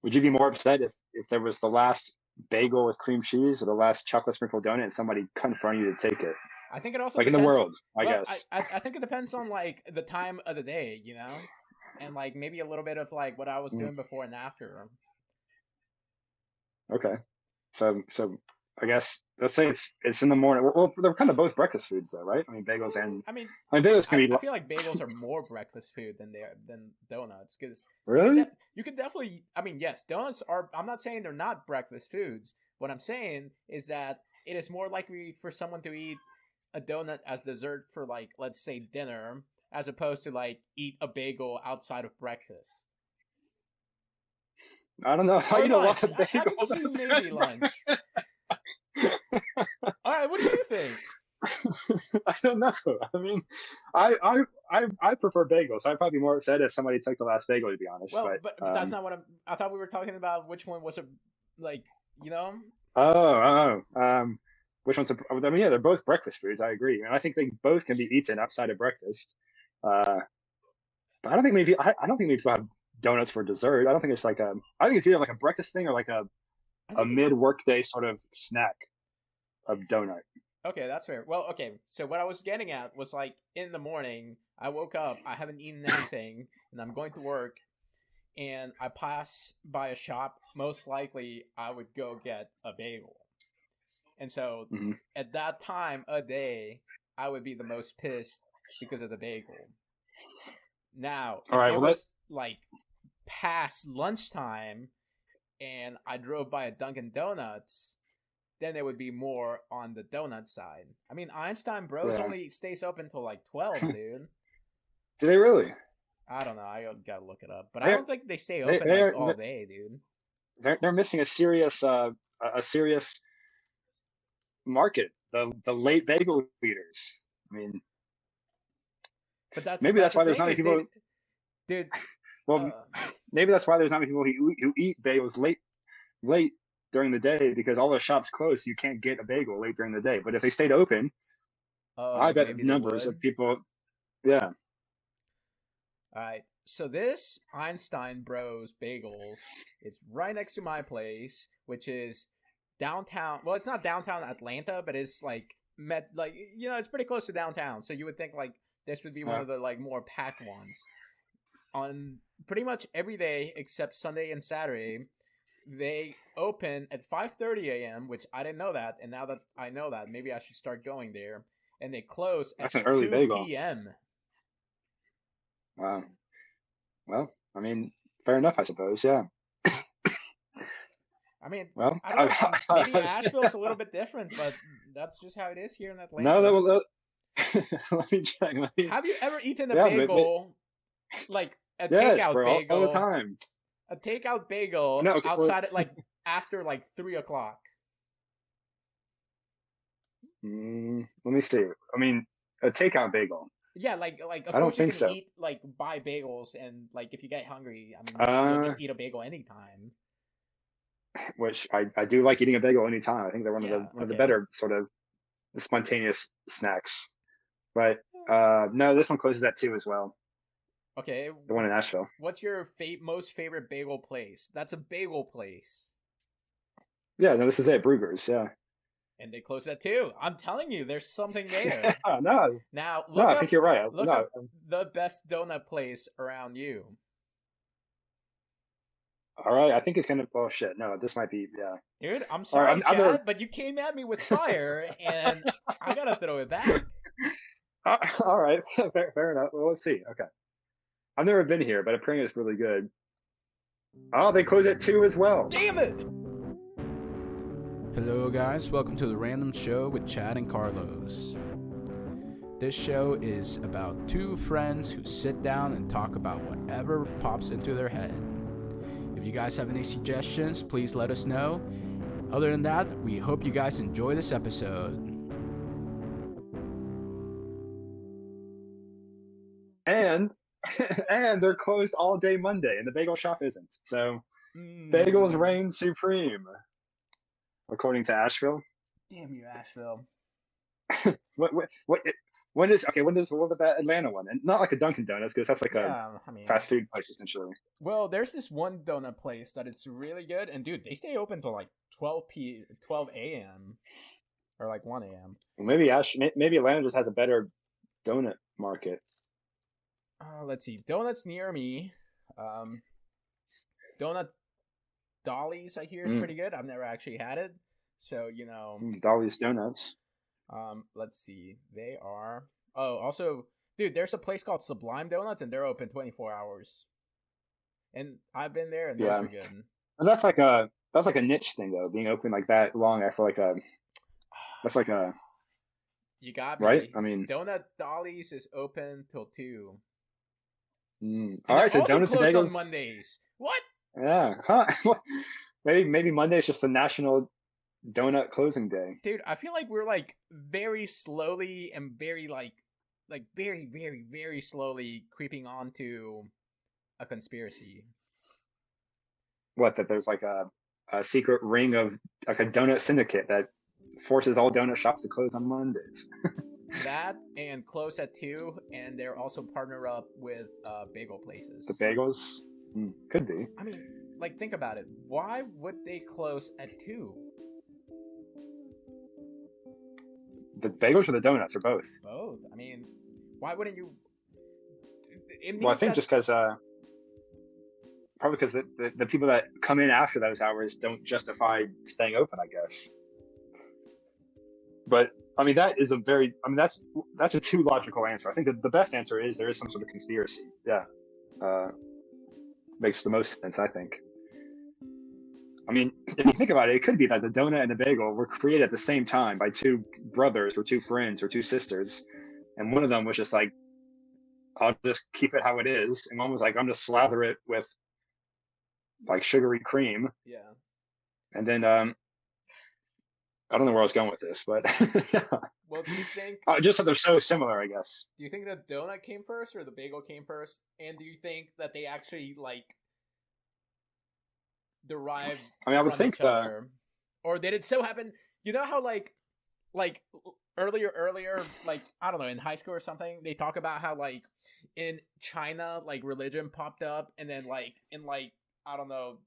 Would you be more upset if there was the last bagel with cream cheese or the last chocolate sprinkle donut and somebody cut in front of you to take it? I think it also Like in the depends. world, I Well, guess. I think it depends on like the time of the day, and like maybe a little bit of like what I was Mm, doing before and after. okay. So I guess let's say it's in the morning. Well, they're kind of both breakfast foods, though, right? I mean, I mean, bagels can be I feel like bagels are more breakfast food than donuts because really. you could definitely. I mean, yes, donuts are. I'm not saying they're not breakfast foods. What I'm saying is that it is more likely for someone to eat a donut as dessert for like let's say dinner as opposed to like eat a bagel outside of breakfast I don't know how or you know a lot lunch. of I can see bagels. maybe lunch. All right, what do you think? I don't know. I mean, I prefer bagels. I'd probably be more upset if somebody took the last bagel, to be honest. Well, But but that's not what I thought we were talking about. Which one was a like you know? which one's? I mean, yeah, they're both breakfast foods. I agree, and I think they both can be eaten outside of breakfast. Uh, but I don't think maybe I don't think maybe people have donuts for dessert. I don't think it's like a. I think it's either like a breakfast thing or like I a think mid workday sort of snack of donut. okay, that's fair. Well, okay. So what I was getting at was like in the morning, I woke up, I haven't eaten anything, and I'm going to work, and I pass by a shop. Most likely, I would go get a bagel. And so Hmm. at that time of day, I would be the most pissed because of the bagel. Now, All if right. it Well, that was like past lunchtime and I drove by a Dunkin' Donuts, then it would be more on the donut side. I mean, Einstein Bros yeah. only stays open till like 12, dude. Do they really? I don't know. I gotta look it up, but I They're don't think they stay they open like they're all day, dude. they're missing a serious market. The late bagel eaters. I mean, But that's maybe that's that's the why there's thing not many is they, people. dude. Well, Uh, maybe that's why there's not many people who eat bagels late during the day because all the shops close. So you can't get a bagel late during the day. But if they stayed open, I oh, bet maybe they numbers would. of people. Yeah. All right. So this Einstein Bros Bagels is right next to my place, which is downtown. Well, it's not downtown Atlanta, but it's like it's pretty close to downtown. So you would think like this would be one Uh, of the like more packed ones. On pretty much every day except Sunday and Saturday, they open at 5:30 a.m., which I didn't know that, and now that I know that, maybe I should start going there. And they close at that's an early bagel. 2 p.m. Wow. Well, I mean, fair enough, I suppose. Yeah. I mean, Well, I don't know. Maybe Asheville's a little bit different, but that's just how it is here in no, that Atlanta. will. Let me check. Have you ever eaten a Yeah, bagel, like a yes, takeout bro, all the bagel, time. a takeout bagel No, okay, well, outside at like after like 3 o'clock? let me see. I mean, a takeout bagel. Yeah, like of I don't course you think can so. eat like buy bagels and like if you get hungry, I mean you'll Uh, just eat a bagel anytime. which I do like eating a bagel anytime. I think they're Yeah, one of the okay. better sort of spontaneous snacks. But no, this one closes at 2 as well. Okay, The one in Nashville. what's your most favorite bagel place? That's a bagel place. Yeah, no, this is it. Brugger's. Yeah. And they close at 2. I'm telling you, there's something there. No, Now no, I think you're right. look No, up the best donut place around you. all right. I think it's gonna. Oh shit! No, this might be. Yeah. Dude, I'm All right. sorry, I've never. Chad, but you came at me with fire and I gotta throw it back. All right. Fair enough. Well, let's see. Okay. I've never been here, but apparently it's really good. Oh, they close at 2 as well. Damn it! Hello, guys. Welcome to the Random Show with Chad and Carlos. This show is about two friends who sit down and talk about whatever pops into their head. If you guys have any suggestions, please let us know. Other than that, we hope you guys enjoy this episode. And and they're closed all day Monday, and the bagel shop isn't. So bagels reign supreme, according to Asheville. Damn you, Asheville. What? When what about that Atlanta one? And not like a Dunkin' Donuts, because that's like a fast food place essentially. Well, there's this one donut place that it's really good, and dude, they stay open till like 12 a.m. or like 1 a.m. Well, maybe Atlanta just has a better donut market. Let's see, donuts near me. Donut Dolly's, I hear, is pretty good. I've never actually had it, so Dolly's Donuts. Let's see. They are. Oh, also, dude, there's a place called Sublime Donuts, and they're open 24 hours. And I've been there, and those are good. And that's like a niche thing, though. Being open like that long, I feel like that's like a. You got me. Right? I mean, Donut Dolly's is open till 2. All right, so donuts and bagels on Mondays. What? Yeah, huh? maybe Monday's just the national donut closing day. Dude, I feel like we're like very slowly and very like very, very, very slowly creeping onto a conspiracy. What, that there's like a secret ring of like a donut syndicate that forces all donut shops to close on Mondays. That and close at 2, and they're also partner up with bagel places. The bagels? Could be. I mean, like, think about it. Why would they close at 2? The bagels or the donuts, or both? Both. I mean, why wouldn't you? Well, I think just because probably because the people that come in after those hours don't justify staying open, I guess. But I mean, that's a too logical answer. I think the best answer is there is some sort of conspiracy. Yeah, makes the most sense, I think. I mean, if you think about it, it could be that the donut and the bagel were created at the same time by 2 brothers or 2 friends or 2 sisters, and one of them was just like, I'll just keep it how it is, and one was like, I'm just slather it with like sugary cream. Yeah. And then I don't know where I was going with this, but yeah. Well, do you think just that they're so similar, I guess. Do you think the donut came first or the bagel came first? And do you think that they actually like derived I would from think each other? Or did it so happen, you know how like earlier, like, I don't know, in high school or something, they talk about how like in China, like religion popped up, and then like in like, I don't know,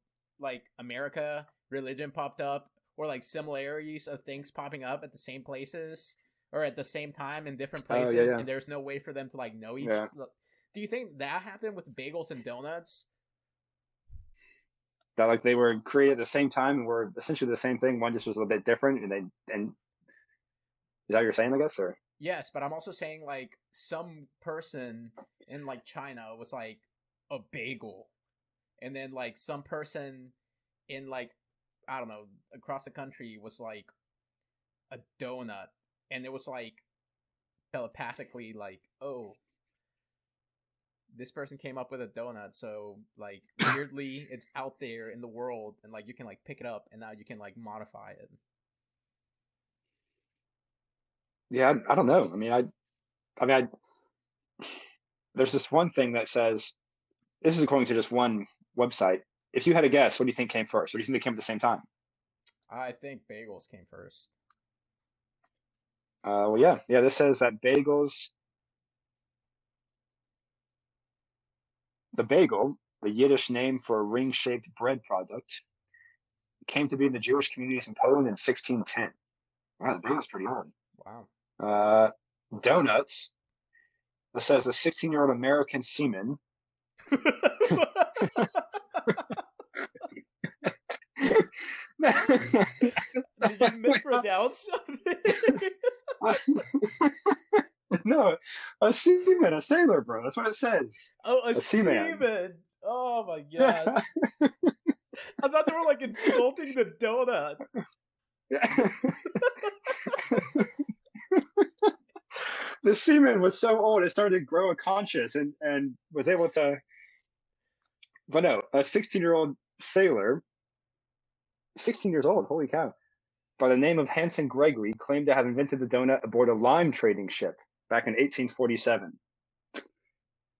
like America, religion popped up, or like similarities of things popping up at the same places or at the same time in different places, and there's no way for them to like know each other. Do you think that happened with bagels and donuts? That like they were created at the same time and were essentially the same thing. One just was a little bit different, and is that what you're saying, I guess? Or yes, but I'm also saying like some person in like China was like a bagel, and then like some person in like, I don't know, across the country was like a donut, and it was like telepathically like, oh, this person came up with a donut, so like weirdly it's out there in the world, and like you can like pick it up, and now you can like modify it. Yeah, I don't know. I mean, there's this one thing that says, this is according to just one website. If you had a guess, what do you think came first? Or do you think they came at the same time? I think bagels came first. Well, yeah. This says that the bagel, the Yiddish name for a ring-shaped bread product, came to be in the Jewish communities in Poland in 1610. Wow, the bagel's pretty old. Wow. Donuts. It says a 16-year-old American seaman. Did you mispronounce something? No, a seaman, a sailor, bro. That's what it says. Oh, a seaman. Oh my god. I thought they were like insulting the donut. The seaman was so old it started to grow a conscience and was able to. But no, a 16-year-old sailor, 16 years old, holy cow, by the name of Hanson Gregory, claimed to have invented the donut aboard a lime trading ship back in 1847.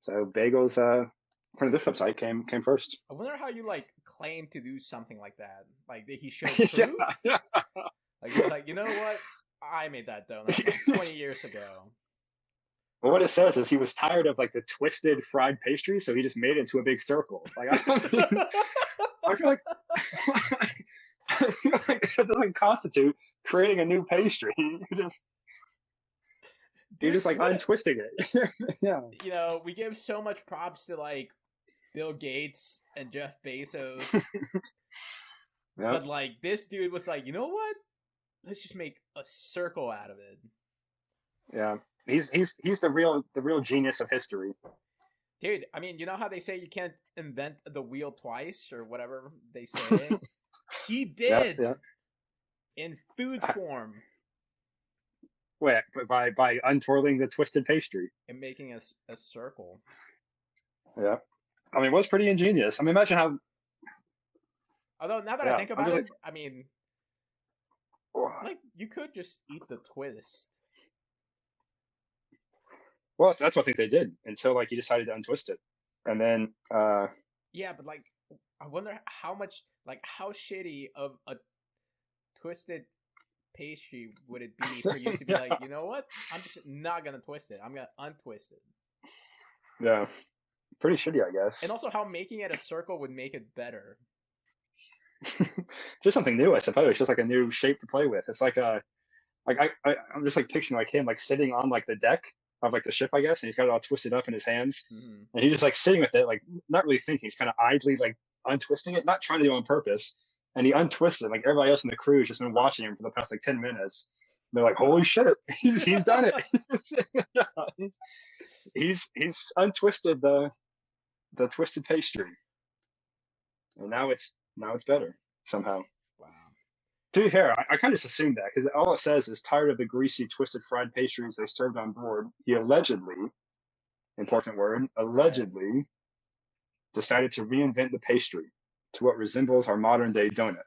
So bagels, according to this website, came first. I wonder how you like claim to do something like that. Like he showed proof. Yeah. Like he's like, you know what? I made that donut like 20 years ago. Well, what it says is he was tired of like the twisted fried pastry, so he just made it into a big circle. Like I feel like I feel like that doesn't constitute creating a new pastry. You're just like untwisting it. Yeah. You know, we give so much props to like Bill Gates and Jeff Bezos, but like this dude was like, you know what? Let's just make a circle out of it. Yeah. He's the real genius of history. Dude, I mean, you know how they say you can't invent the wheel twice or whatever they say? He did. Yeah. In food form. Wait, by untwirling the twisted pastry. And making a circle. Yeah. I mean, it was pretty ingenious. I mean, imagine how... Although, now that I think about it, I mean... Like, you could just eat the twist. Well, that's what I think they did until like he decided to untwist it, and then. Yeah, but like, I wonder how shitty of a twisted pastry would it be for you to be like, you know what? I'm just not gonna twist it. I'm gonna untwist it. Yeah, pretty shitty, I guess. And also, how making it a circle would make it better. Just something new, I suppose. It's just like a new shape to play with. It's like I'm just like picturing like him like sitting on like the deck of like the ship, I guess, and he's got it all twisted up in his hands, and he's just like sitting with it, like not really thinking. He's kind of idly like untwisting it, not trying to do it on purpose. And he untwists it. Like everybody else in the crew has just been watching him for the past like 10 minutes. And they're like, "Holy shit, he's done it! he's untwisted the twisted pastry, and now it's better somehow." Wow. To be fair, I kind of just assumed that because all it says is tired of the greasy, twisted fried pastries they served on board. He allegedly, important word, allegedly decided to reinvent the pastry to what resembles our modern day donut.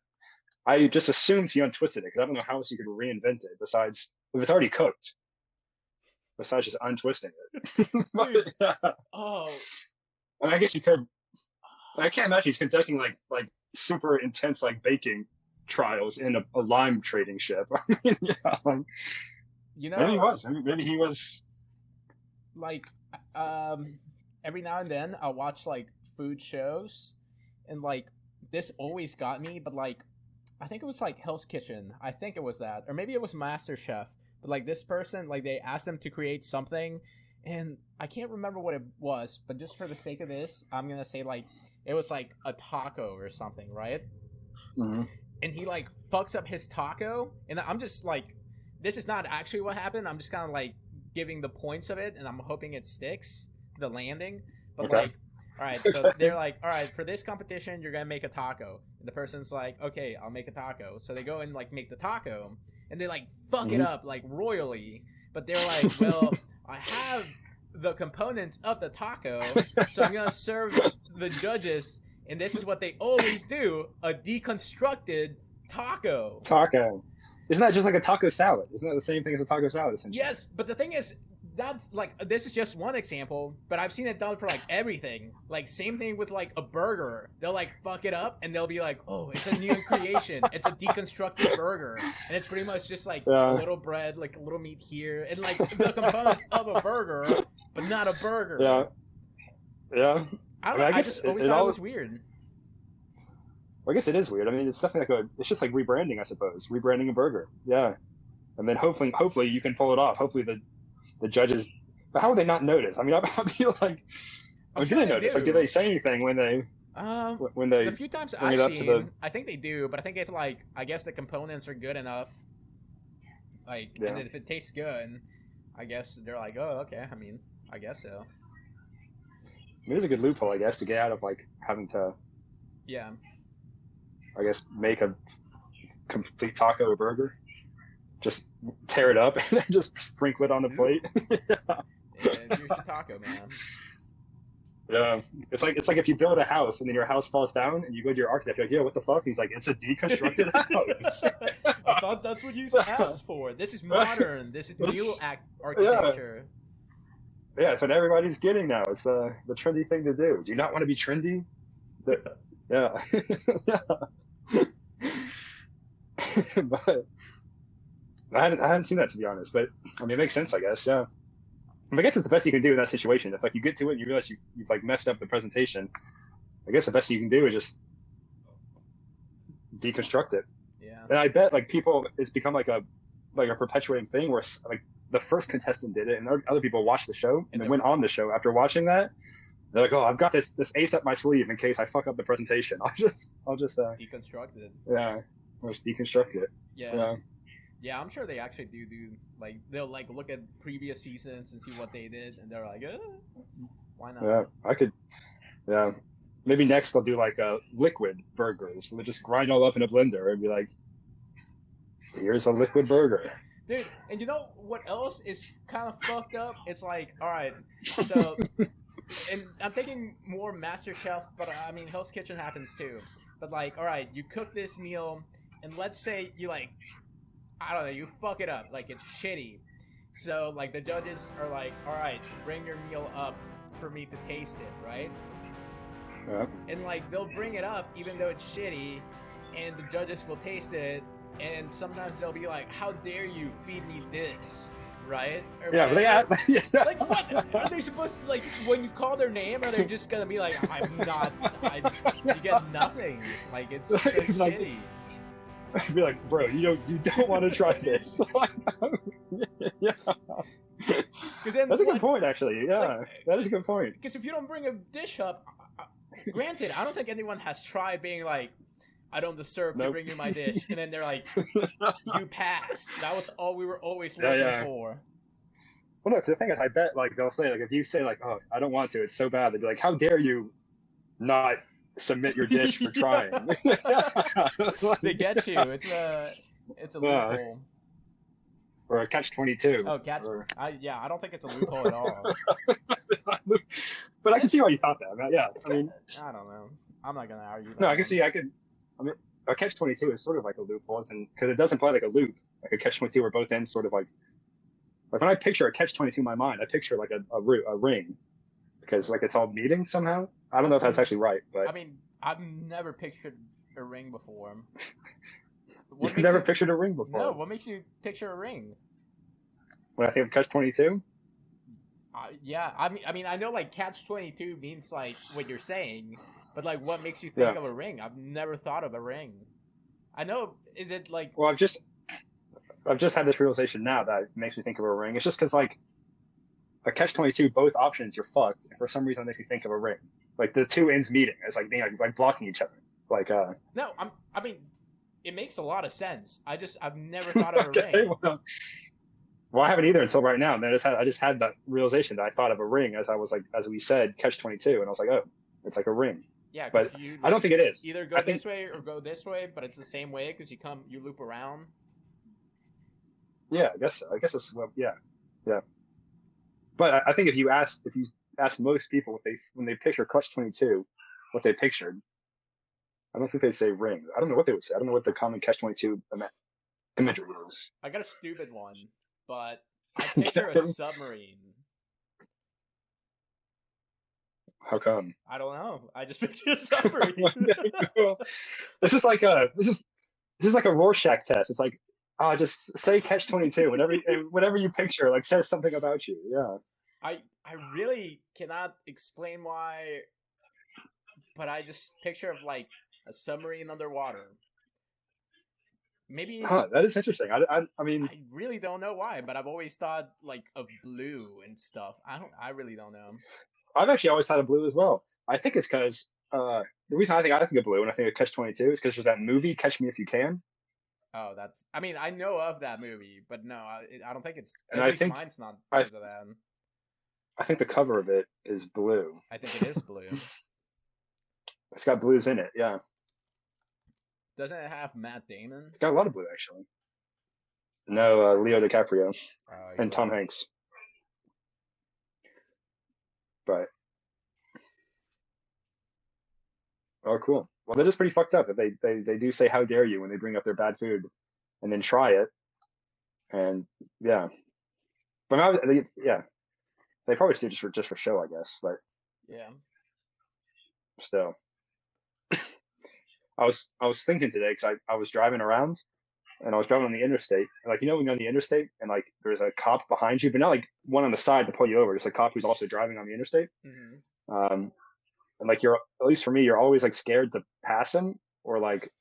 I just assumed he untwisted it because I don't know how else you could reinvent it besides if it's already cooked. Besides just untwisting it. But, yeah. Oh. I mean, I guess you could. I can't imagine he's conducting like super intense like baking trials in a lime trading ship. I mean, yeah, like, you know, maybe he was. Maybe he was. Like, every now and then I'll watch like food shows, and like this always got me. But like, I think it was like Hell's Kitchen. I think it was that, or maybe it was MasterChef. But like this person, like they asked them to create something, and I can't remember what it was. But just for the sake of this, I'm gonna say like it was like a taco or something, right? Mm-hmm. And he like fucks up his taco, and I'm just like, this is not actually what happened. I'm just kind of like giving the points of it, and I'm hoping it sticks, the landing. But like, all right, so they're like, all right, for this competition, you're gonna make a taco. And the person's like, okay, I'll make a taco. So they go and like make the taco, and they like fuck it up like royally. But they're like, well, I have the components of the taco, so I'm gonna serve the judges. And this is what they always do, a deconstructed taco. Taco. Isn't that just like a taco salad? Isn't that the same thing as a taco salad, essentially? Yes, but the thing is, that's like, this is just one example, but I've seen it done for like everything. Like, same thing with like a burger. They'll like fuck it up, and they'll be like, oh, it's a new creation. It's a deconstructed burger. And it's pretty much just like a little bread, like a little meat here, and like the components of a burger, but not a burger. Yeah. Yeah. I just always thought it was weird. Well, I guess it is weird. I mean, it's definitely like it's just like rebranding, I suppose. Rebranding a burger. Yeah. And then hopefully you can pull it off. Hopefully the judges, but how would they not notice? I mean, I'd be like, do they notice? Like, do they say anything when they, the few times I've seen, I think they do, but I think if like, I guess the components are good enough, like, and if it tastes good, I guess they're like, oh, okay. I mean, I guess so. I mean, it's a good loophole, I guess, to get out of like having to, I guess, make a complete taco or burger. Just tear it up and then just sprinkle it on the plate. And here's your taco, man. Yeah, it's like if you build a house and then your house falls down and you go to your architect, you're like, yeah, what the fuck? He's like, it's a deconstructed house. I thought that's what you asked for. This is modern. This is new architecture. Yeah, it's what everybody's getting now. It's the trendy thing to do. Do you not want to be trendy? Yeah. But I hadn't seen that, to be honest. But I mean, it makes sense, I guess. Yeah. I guess it's the best you can do in that situation. If like you get to it and you realize you've like messed up the presentation, I guess the best you can do is just deconstruct it. Yeah. And I bet like it's become like a perpetuating thing where like the first contestant did it and other people watched the show and then went on the show after watching that. They're like, oh, I've got this ace up my sleeve in case I fuck up the presentation. I'll just deconstruct it. Yeah, I'll just deconstruct it. Yeah, I'm sure they actually do like they'll like look at previous seasons and see what they did, and they're like, why not? Yeah, I could. Yeah, maybe next they'll do like liquid burgers, where they just grind all up in a blender and be like, here's a liquid burger. Dude, and you know what else is kind of fucked up? It's like, all right, so, and I'm thinking more Master Chef, but I mean Hell's Kitchen happens too. But like, all right, you cook this meal, and let's say you like, I don't know, you fuck it up, like it's shitty. So like the judges are like, all right, bring your meal up for me to taste it, right? Yeah. And like they'll bring it up even though it's shitty, and the judges will taste it, and sometimes they'll be like, how dare you feed me this, right? Or yeah, whatever. but yeah. Like what? Are they supposed to, like, when you call their name, are they just gonna be like, you get nothing, like it's so like, shitty. I'd be like, bro, you don't want to try this. Yeah. That's a good point, actually. Yeah, like, that is a good point. Because if you don't bring a dish up, granted, I don't think anyone has tried being like, I don't deserve to bring you my dish, and then they're like, you passed. That was all we were always looking for. Well, no, the thing is, I bet like they'll say like if you say like, oh, I don't want to, it's so bad. They'd be like, how dare you not submit your dish for trying? They get you. It's a loophole. Or a catch-22. Oh, I don't think it's a loophole at all. But I can see why you thought that. Yeah, I mean, I don't know. I'm not gonna argue. No, I can see. I mean, a catch-22 is sort of like a loophole, because it doesn't play like a loop, like a catch-22 where both ends sort of like when I picture a catch-22 in my mind, I picture like a ring, because like it's all meeting somehow. I don't know if that's actually right, but I mean, I've never pictured a ring before. You've never pictured a ring before? No, what makes you picture a ring? When I think of catch-22? Yeah, I mean, I know like catch-22 means like what you're saying, but like what makes you think of a ring? I've never thought of a ring. I know, is it like... Well, I've just had this realization now that makes me think of a ring. It's just because like a catch-22, both options you're fucked, and for some reason it makes me think of a ring. Like the two ends meeting, it's like being like blocking each other. Like No, I mean, it makes a lot of sense. I've never thought of a ring. Well, I haven't either until right now. And then I just had that realization that I thought of a ring as we said, catch-22, and I was like, oh, it's like a ring. Yeah, but I don't think it is. Either go this way or go this way, but it's the same way because you loop around. Yeah, I guess it's yeah. But I think if you ask most people when they picture catch-22, what they pictured, I don't think they'd say ring. I don't know what they would say. I don't know what the common catch-22 imagery is. I got a stupid one, but I picture a submarine. How come? I don't know. I just picture a submarine. This is like a Rorschach test. It's like, just say catch-22 whenever you picture, like, says something about you. Yeah. I really cannot explain why, but I just picture of like a submarine underwater. Maybe. That is interesting. I mean, I really don't know why, but I've always thought like of blue and stuff. I really don't know. I've actually always thought of blue as well. I think it's because the reason I think of blue when I think of catch-22 is because there's that movie Catch Me If You Can. Oh, I mean, I know of that movie, but no, I don't think it's. And I think mine's not because of that. I think the cover of it is blue. I think it is blue. It's got blues in it, yeah. Doesn't it have Matt Damon? It's got a lot of blue, actually. No, Leo DiCaprio and Tom Hanks. But cool. Well, that is pretty fucked up. They do say "How dare you" when they bring up their bad food, and then try it, and yeah. But they probably do just for show, I guess. But yeah, still. I was thinking today because I was driving around, and I was driving on the interstate. And, like, when you're on the interstate and like there's a cop behind you, but not like one on the side to pull you over, just a cop who's also driving on the interstate. And like at least for me, you're always like scared to pass him, or like,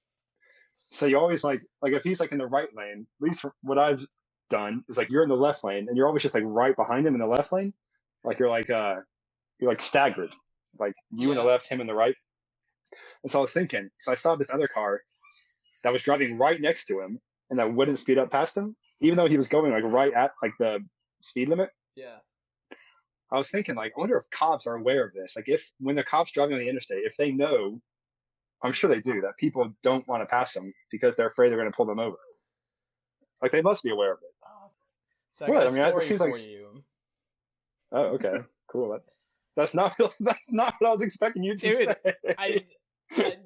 so you always like if he's like in the right lane, at least what I've done is like you're in the left lane and you're always just like right behind him in the left lane, like you're like staggered, like you in the left, him in the right. And so I was thinking, so I saw this other car that was driving right next to him and that wouldn't speed up past him, even though he was going like right at like the speed limit. Yeah. I was thinking, like, I wonder if cops are aware of this. Like, if when the cops driving on the interstate, if they know, I'm sure they do, that people don't want to pass them because they're afraid they're going to pull them over. Like, they must be aware of it. So I got a story it seems for like you. Oh, okay, cool. That's not what I was expecting you to say.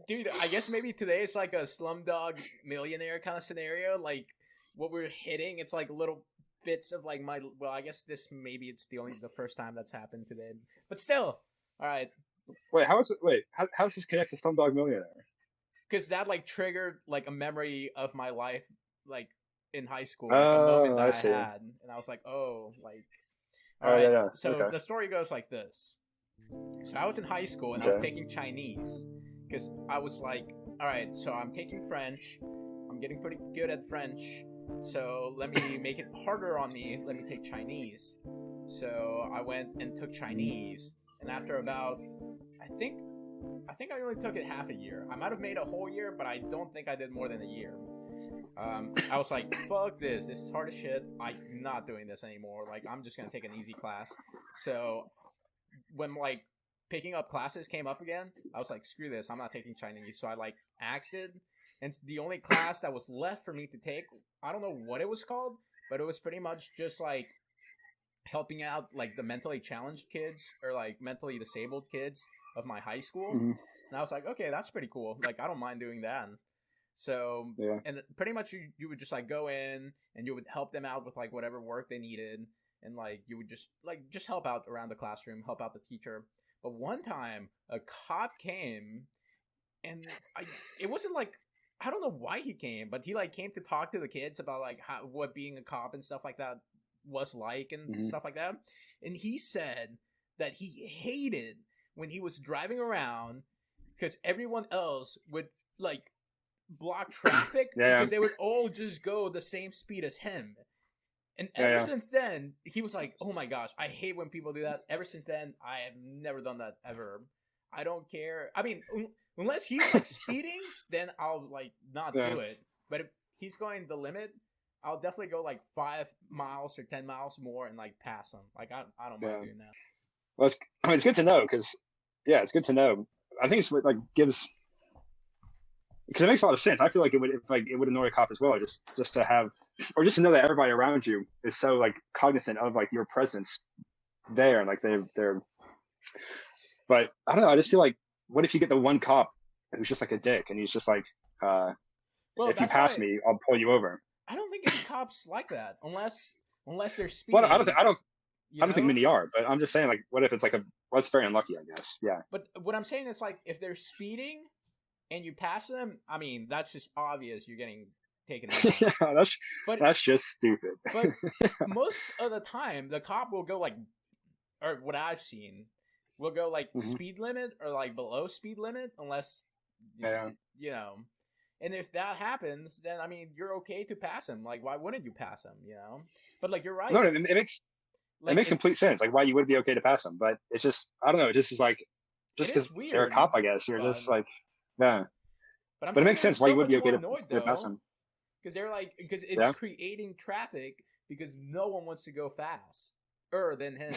Dude, I guess maybe today it's like a Slumdog Millionaire kind of scenario. Like what we're hitting, it's like little bits of like I guess it's the first time that's happened today, but still, all right. Wait, how does this connect to Slumdog Millionaire? Because that like triggered like a memory of my life, like in high school, like, a moment that I had, and I was like, oh, like, all right. Yeah. So okay. The story goes like this. So I was in high school and I was taking Chinese because I was like, all right, so I'm taking French. I'm getting pretty good at French. So let me make it harder on me. Let me take Chinese. So I went and took Chinese. And after about, I think I only took it half a year. I might have made a whole year, but I don't think I did more than a year. I was like, fuck this. This is hard as shit. I'm not doing this anymore. Like, I'm just going to take an easy class. So when like picking up classes came up again, I was like, screw this. I'm not taking Chinese. So I like axed it. And the only class that was left for me to take, I don't know what it was called, but it was pretty much just like helping out like the mentally challenged kids or like mentally disabled kids of my high school. And I was like, okay, that's pretty cool. Like, I don't mind doing that. So, and pretty much you would just like go in and you would help them out with like whatever work they needed. And like, you would just help out around the classroom, help out the teacher. But one time a cop came and it wasn't like, I don't know why he came, but he like came to talk to the kids about like what being a cop and stuff like that was like and stuff like that. And he said that he hated when he was driving around because everyone else would like block traffic because they would all just go the same speed as him. And ever since then, he was like, oh my gosh, I hate when people do that. Ever since then, I have never done that ever. I don't care. I mean, unless he's like speeding, then I'll like not do it. But if he's going the limit, I'll definitely go like 5 miles or 10 miles more and like pass him. Like I don't mind doing that. Well, it's good to know because it's good to know. I think it's what like gives, because it makes a lot of sense. I feel like it would annoy a cop as well, just to have, or just to know that everybody around you is so like cognizant of like your presence there, and like they're. But I don't know. I just feel like, what if you get the one cop who's just like a dick, and he's just like, if you pass me, I'll pull you over. I don't think any cops like that, unless they're speeding. Well, I don't think many are, but I'm just saying, like, what if it's like it's very unlucky, I guess. Yeah. But what I'm saying is, like, if they're speeding and you pass them, I mean, that's just obvious. You're getting taken down. That's just stupid. But most of the time, the cop will go like, or what I've seen, will go like speed limit or like below speed limit, unless you know. And if that happens, then I mean, you're okay to pass him. Like, why wouldn't you pass him? You know. But like, you're right. No, it makes complete sense. Like, why you would be okay to pass him, but it's just, I don't know. It just is like, just because they're a cop, I guess you're just like, But it makes sense why you would be okay to pass them. Because because it's creating traffic because no one wants to go faster than him.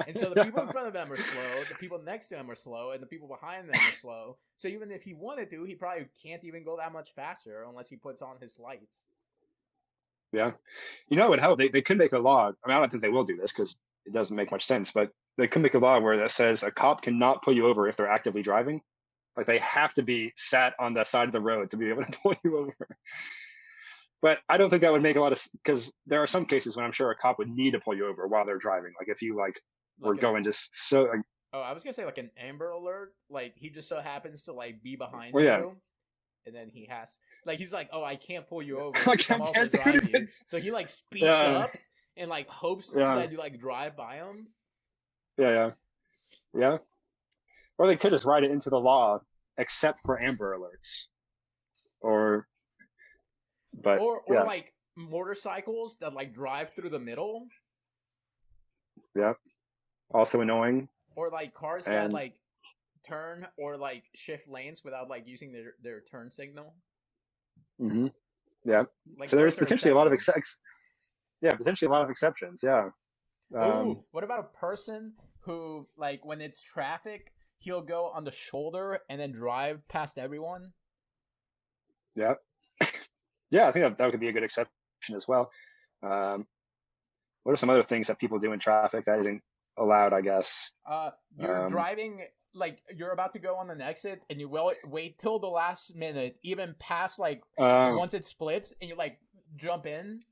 And so the people in front of them are slow, the people next to him are slow, and the people behind them are slow. So even if he wanted to, he probably can't even go that much faster unless he puts on his lights. Yeah. You know, it would help. They could make a law. I mean, I don't think they will do this because it doesn't make much sense, but they could make a law where that says a cop cannot pull you over if they're actively driving. Like, they have to be sat on the side of the road to be able to pull you over. But I don't think that would make a lot of, because there are some cases when I'm sure a cop would need to pull you over while they're driving. Like, if you were going just so. I was gonna say like an Amber Alert. Like, he just so happens to like be behind you, and then he has he's like, oh, I can't pull you over. Like, I'm also driving. So he speeds up and hopes that you drive by him. Yeah. Or they could just write it into the law, except for Amber Alerts, or motorcycles that drive through the middle. Yeah, also annoying. Or cars that turn or shift lanes without using their turn signal. Mm-hmm. Yeah. So there's potentially a lot of exceptions. Yeah. Ooh, what about a person who when it's traffic, he'll go on the shoulder and then drive past everyone? Yeah. Yeah, I think that could be a good exception as well. What are some other things that people do in traffic that isn't allowed, I guess? You're driving, you're about to go on an exit, and you wait till the last minute, even past, once it splits, and you, jump in.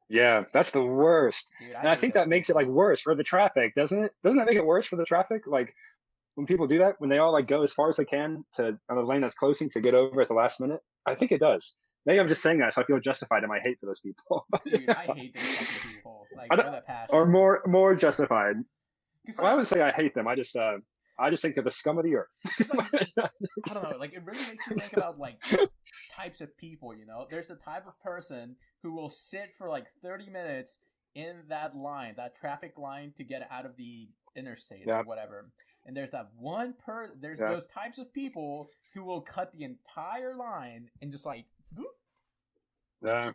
Yeah, that's the worst. Dude, and I think that makes it, worse for the traffic, doesn't it? Doesn't that make it worse for the traffic? When people do that, when they all, go as far as they can on a lane that's closing to get over at the last minute, I think it does. Maybe I'm just saying that, so I feel justified in my hate for those people. Dude, I hate those fucking people. Or more justified. I would say I hate them. I just think they're the scum of the earth. I don't know. It really makes you think about types of people. There's the type of person who will sit for 30 minutes in that traffic line to get out of the interstate or whatever. And there's that one there's those types of people who will cut the entire line and just Yeah,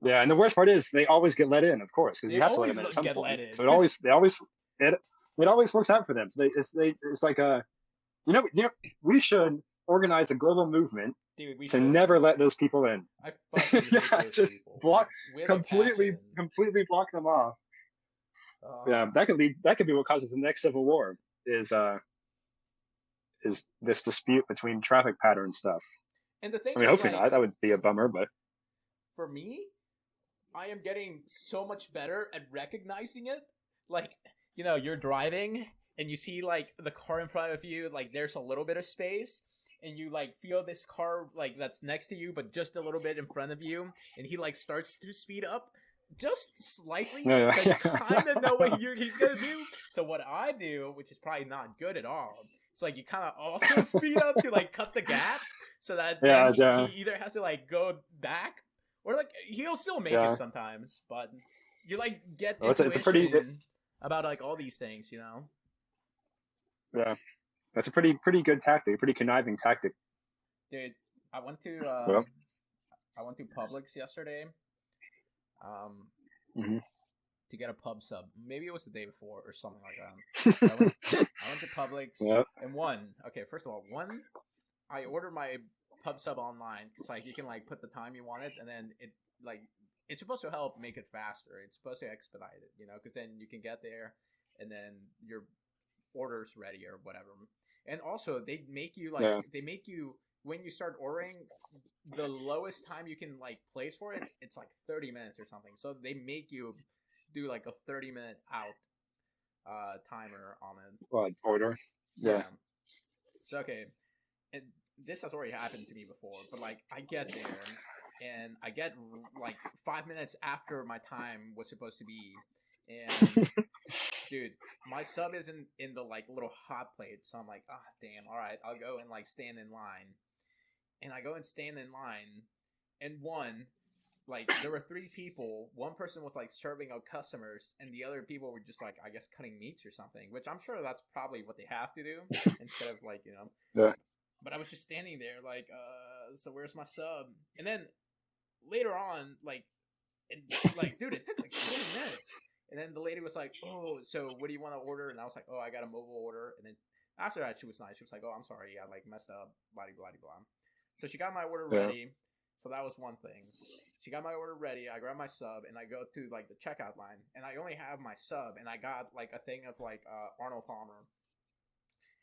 and the worst part is they always get let in, of course, because you have to let them in at some point. So it always works out for them. So it's like we should organize a global movement to never let those people in. I fucking hate those people. completely block them off. Yeah, that could be what causes the next civil war. Is this dispute between traffic pattern stuff? And the thing hopefully not. That would be a bummer, but for me, I am getting so much better at recognizing it. You're driving and you see the car in front of you, there's a little bit of space, and you feel this car that's next to you but just a little bit in front of you, and he starts to speed up just slightly. Yeah. So you kind of know what he's gonna do. So what I do, which is probably not good at all, it's you kind of also speed up to cut the gap, so that he either has to go back, or he'll still make it sometimes, but you get intuition about all these things, Yeah, that's a pretty good tactic, pretty conniving tactic. Dude, I went to Publix yesterday. To get a pub sub. Maybe it was the day before or something like that. I went to Publix and first of all, I ordered my pub sub online. It's you can put the time you want it, and then it's supposed to help make it faster. It's supposed to expedite it, because then you can get there and then your order's ready or whatever. And also they make you when you start ordering, the lowest time you can place for it, it's 30 minutes or something. So they make you do a 30-minute out timer on it. Order. Yeah. So okay, and this has already happened to me before, but I get there and I get 5 minutes after my time was supposed to be, and dude, my sub isn't in the little hot plate, so I'm damn, all right, I'll go and stand in line. And I go and stand in line, and there were 3 people. One person was serving out customers, and the other people were just I guess cutting meats or something, which I'm sure that's probably what they have to do instead of Yeah. But I was just standing there so where's my sub? And then later on, dude, it took 20 minutes. And then the lady was oh, so what do you want to order? And I was oh, I got a mobile order. And then after that, she was nice. She was oh, I'm sorry, I messed up, blah blah blah. So she got my order ready. So that was one thing. She got my order ready. I grab my sub and I go to the checkout line, and I only have my sub, and I got a thing of Arnold Palmer.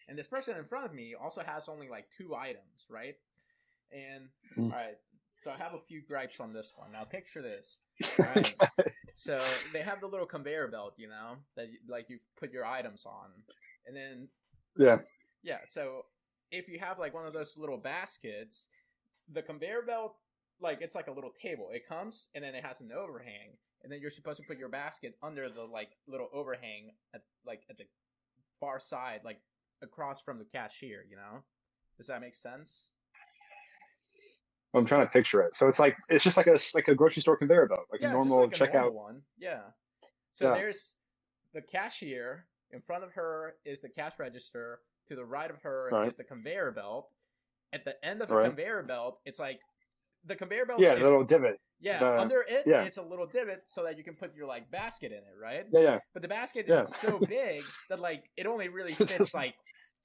And this person in front of me also has only 2 items, right? And all right, so I have a few gripes on this one. Now picture this. Right? So they have the little conveyor belt, that you put your items on, and then yeah. So if you have like one of those little baskets, the conveyor belt, like it's like a little table. It comes and then it has an overhang, and then you're supposed to put your basket under the like little overhang at the far side, like across from the cashier. You know, does that make sense? I'm trying to picture it. So it's just like a grocery store conveyor belt, like a normal just like a checkout normal one. Yeah. So Yeah. there's the cashier. In front of her is the cash register. To the right of her Right. is the conveyor belt. At the end of the Right. conveyor belt, it's like the conveyor belt. Yeah, is, the little divot. under it, yeah. it's a little divot so that you can put your like basket in it, right? Yeah. But the basket Yeah. is so big that like it only really fits like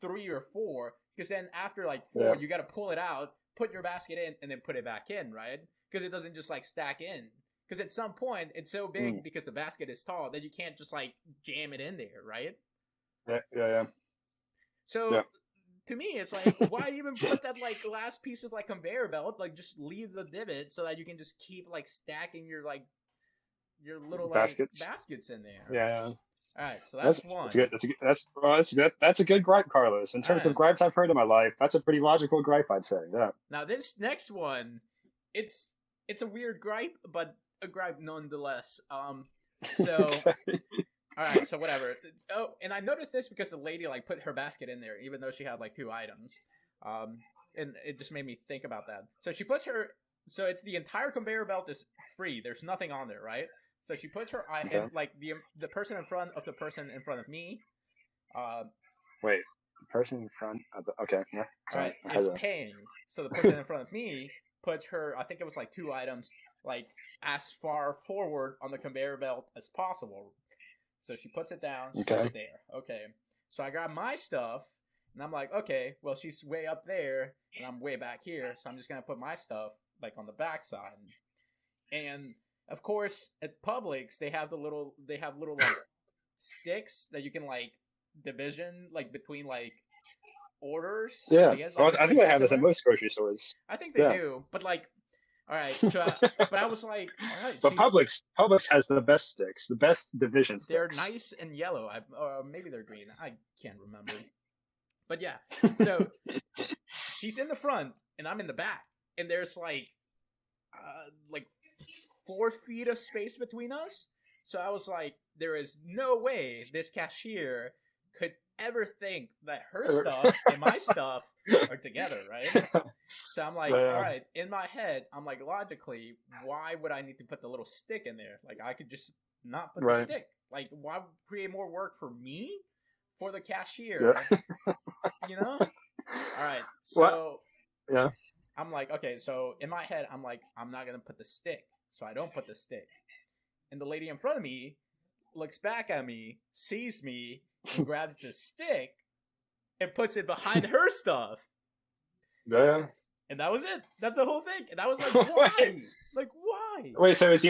3 or 4. Because then after like 4, Yeah. you got to pull it out, put your basket in, and then put it back in, right? Because it doesn't just like stack in. Because at some point it's so big because the basket is tall that you can't just like jam it in there, right? Yeah. So Yeah. to me, it's like, why even put that like last piece of like conveyor belt? Like, just leave the divot so that you can just keep like stacking your little like baskets in there. Yeah. All right, so that's one. That's a good gripe, Carlos. In terms of gripes I've heard in my life, that's a pretty logical gripe, I'd say. Yeah. Now this next one, it's a weird gripe, but a gripe nonetheless. So. All right, so whatever. Oh, and I noticed this because the lady like put her basket in there, even though she had like 2 items. And it just made me think about that. So she puts her. So it's the entire conveyor belt is free. There's nothing on there, right? So she puts her and like the person in front of the person in front of me. Wait, the person in front of the yeah. Right, is paying. So the person in front of me puts her. I think it was like 2 items, like as far forward on the conveyor belt as possible. So she puts it down, she puts it there. Okay. So I grab my stuff, and I'm like, okay, well, she's way up there, and I'm way back here, so I'm just going to put my stuff, like, on the back side. And, of course, at Publix, they have little, like, sticks that you can, like, division, like, between, like, orders. Yeah. I think they have this at most grocery stores. I think they do, but, like, all right, so but I was like, all right. But Publix has the best sticks, the best division sticks. They're nice and yellow. Or maybe they're green. I can't remember. But yeah, so she's in the front and I'm in the back, and there's like 4 feet of space between us. So I was like, there is no way this cashier could ever think that her stuff and my stuff are together, right? So I'm like, all right, in my head, I'm like, logically, why would I need to put the little stick in there? Like, I could just not put the stick. Like, why create more work for me? For the cashier? You know? All right, so I'm like, okay, so in my head, I'm like, I'm not going to put the stick. So I don't put the stick. And the lady in front of me looks back at me, sees me, and grabs the stick and puts it behind her stuff. Yeah. And that was it. That's the whole thing. And I was like, why? Like, why? Wait, so is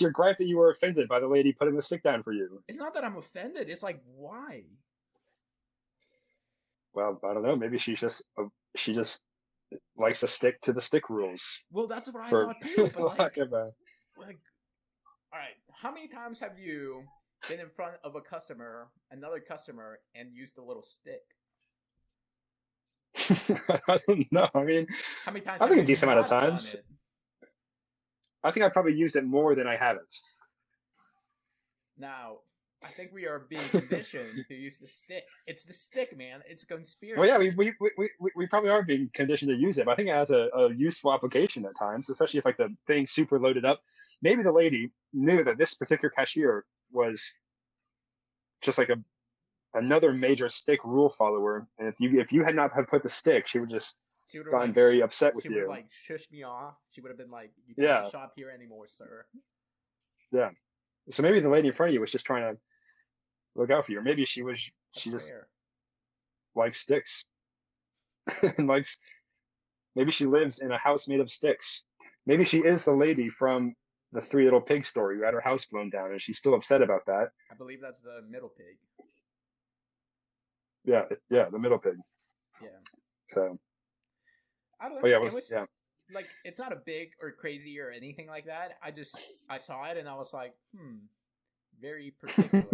your gripe that you were offended by the lady putting the stick down for you? It's not that I'm offended. It's like, why? Well, I don't know. Maybe she just likes to stick to the stick rules. Well, that's what I thought too. But like, all right, how many times have you been in front of another customer, and used a little stick? I don't know. I mean, how many times? I think a decent amount of times. I think I probably used it more than I haven't. Now, I think we are being conditioned to use the stick. It's the stick, man. It's a conspiracy. Well, yeah, we probably are being conditioned to use it, but I think it has a useful application at times, especially if like the thing's super loaded up. Maybe the lady knew that this particular cashier was just like another major stick rule follower, and if you had not have put the stick, she would just gotten very upset with you. She would have like shushed me off. She would have been like, "You can't shop here anymore, sir." Yeah. So maybe the lady in front of you was just trying to look out for you, or maybe she just likes sticks, and maybe she lives in a house made of sticks. Maybe she is the lady from the 3 Little Pigs story who had her house blown down, and she's still upset about that. I believe that's the middle pig. Yeah, the middle pig. Yeah. So. I don't know. Oh yeah, like, it's not a big or crazy or anything like that. I saw it and I was like, very particular.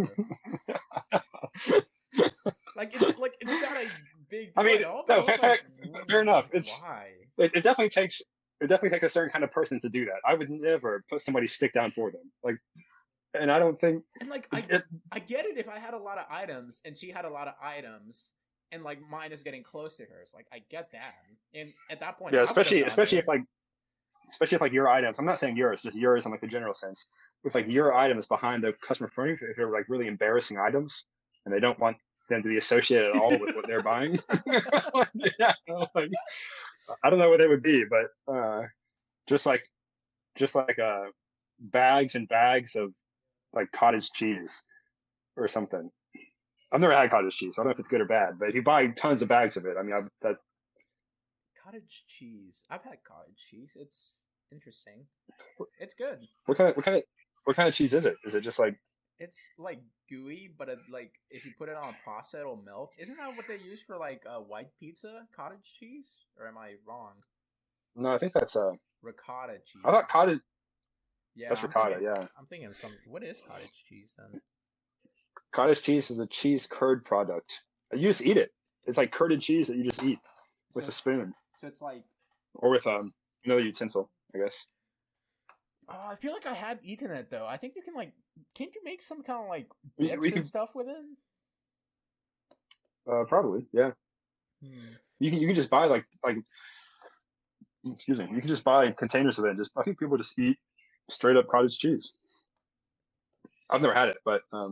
Like it's got a big I deal mean, at all. no, But I was like, fair enough. why? It definitely takes a certain kind of person to do that. I would never put somebody's stick down for them. Like, and I don't think. And like, I get it if I had a lot of items and she had a lot of items, and like mine is getting close to hers. Like, I get that. And at that point, Yeah, I especially would've done if it. like your items. I'm not saying yours, just yours in like the general sense. With like your items behind the customer front, if they're like really embarrassing items, and they don't want them to be associated at all with what they're buying. Yeah, like, I don't know what they would be, but just like bags and bags of like cottage cheese or something. I've never had cottage cheese, so I don't know if it's good or bad. But if you buy tons of bags of it, I mean, that. Cottage cheese. I've had cottage cheese. It's interesting. It's good. What kind of cheese is it? Is it just like? It's like gooey, but like if you put it on pasta, it'll melt. Isn't that what they use for like white pizza? Cottage cheese? Or am I wrong? No, I think that's Ricotta cheese. I thought cottage. Yeah, That's ricotta. Yeah. I'm thinking some. What is cottage cheese then? Cottage cheese is a cheese curd product. You just eat it. It's like curded cheese that you just eat with a spoon So it's like. or with another utensil, I guess. I feel like I have eaten it though. I think you can like. Can't you make some kind of like We dips can- and stuff with it? Probably, yeah. You can just buy like excuse me. You can just buy containers of it. I think people just eat straight up cottage cheese. I've never had it, but Yeah.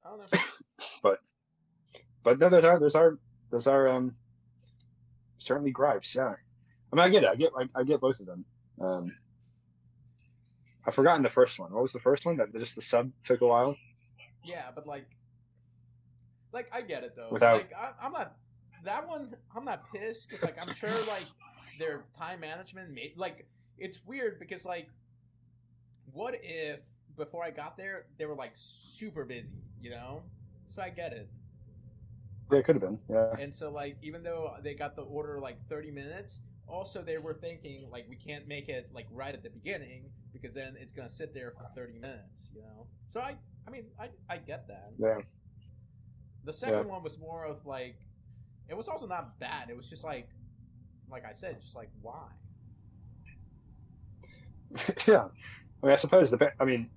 I don't know. but no, there's our certainly gripes. Yeah, I mean, I get it. I get both of them. I've forgotten the first one. What was the first one? That just the sub took a while. Yeah, but like I get it though. Without- Like I'm not that one. I'm not pissed because like I'm sure like their time management like it's weird because like what if before I got there they were like super busy, you know? So I get it. Yeah, it could have been. Yeah. And so like even though they got the order like 30 minutes, also they were thinking like we can't make it like right at the beginning because then it's gonna sit there for 30 minutes, you know? So I mean I get that. Yeah. The second one was more of like, it was also not bad. It was just like I said, just like why? Yeah. I mean, I suppose depending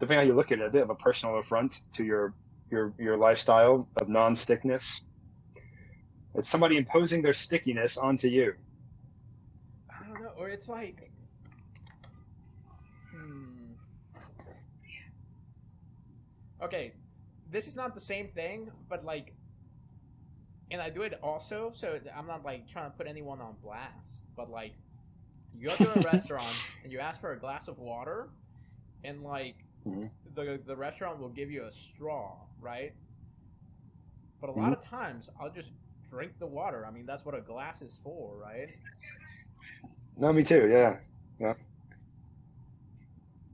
how you look at it, a bit of a personal affront to your lifestyle of non-stickness. It's somebody imposing their stickiness onto you. I don't know, or it's like, okay, this is not the same thing, but like, and I do it also, so I'm not like trying to put anyone on blast, but like, you go to a restaurant and you ask for a glass of water, and like, the restaurant will give you a straw, right? But a lot of times, I'll just drink the water. I mean, that's what a glass is for, right? No, me too. Yeah. Yeah.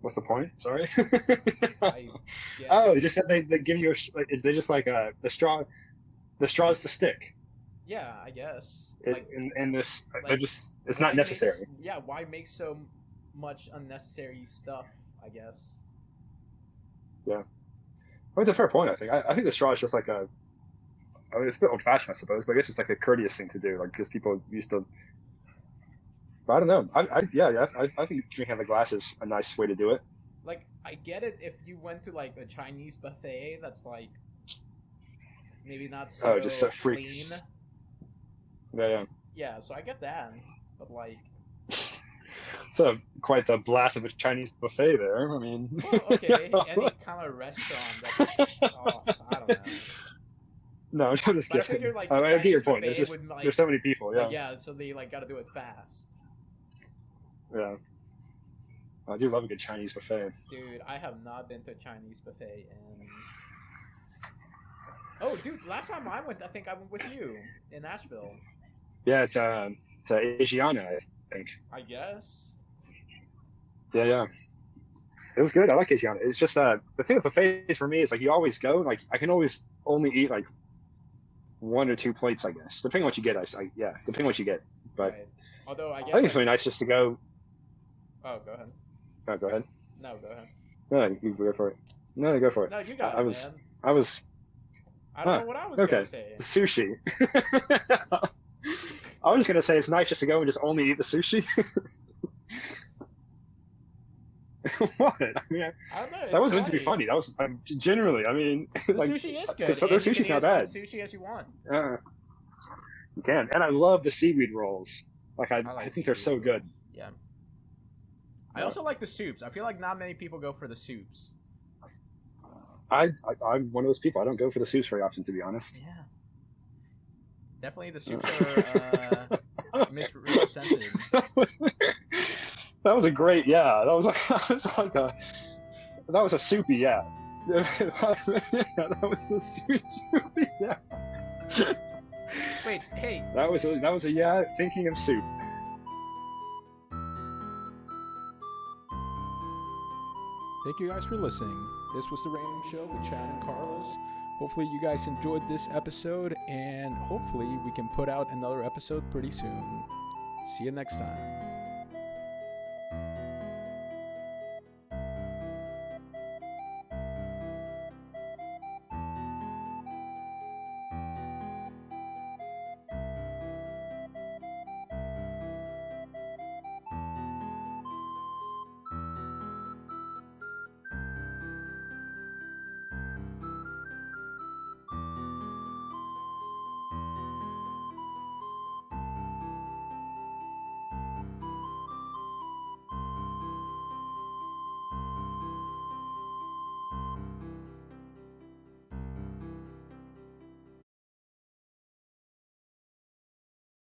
What's the point? Sorry. I guess. Oh, you just said they give you they just like the straw. The straw is the stick. Yeah, I guess. In this, like, they're just it's not necessary. Why make so much unnecessary stuff? I guess. Yeah, well, it's a fair point. I think the straw is just like I mean, it's a bit old-fashioned, I suppose, but I guess it's like a courteous thing to do, like because people used to. But I don't know. I think drinking out of the glass is a nice way to do it. Like, I get it if you went to like a Chinese buffet that's like maybe not so just so freaks. clean. Yeah. Yeah, so I get that, but like. So quite the blast of a Chinese buffet there. I mean. Well, okay, any kind of restaurant that's. I don't know. No, I'm just But I kidding. figure, like, I get your Chinese point. There's buffet just would, like- there's so many people. Yeah. Like, yeah, so they like got to do it fast. Yeah. I do love a good Chinese buffet. Dude, I have not been to a Chinese buffet in. Oh, dude, last time I went, I think I went with you in Nashville. Yeah, it's Asiana, I think. I guess. Yeah. It was good. I like Asiana. It's just the thing with buffets for me is like you always go like I can always only eat like 1 or 2 plates, I guess, depending on what you get. Depending on what you get. But Right. Although I guess. I think it's really nice just to go. Oh, go ahead. Oh, go ahead. No, go ahead. No, you go for it. No, go for it. No, you got I it, was- man. I don't know what I was okay. gonna say. The sushi. I was just gonna say it's nice just to go and just only eat the sushi. What? I mean, I don't know. that was meant to be funny. That was generally. I mean, The like, sushi is good. their and you sushi's can not eat as bad. much sushi as you want. You can, and I love the seaweed rolls. Like I like think they're so seaweed good. rolls. Yeah. I also like the soups. I feel like not many people go for the soups. I'm one of those people. I don't go for the soups very often, to be honest. Yeah. Definitely the soups are misrepresented. That was a great, yeah. That was a soupy, yeah. That was a soupy, yeah. Wait, hey. That was a yeah. Thinking of soup. Thank you guys for listening. This was The Random Show with Chad and Carlos. Hopefully you guys enjoyed this episode, and hopefully we can put out another episode pretty soon. See you next time.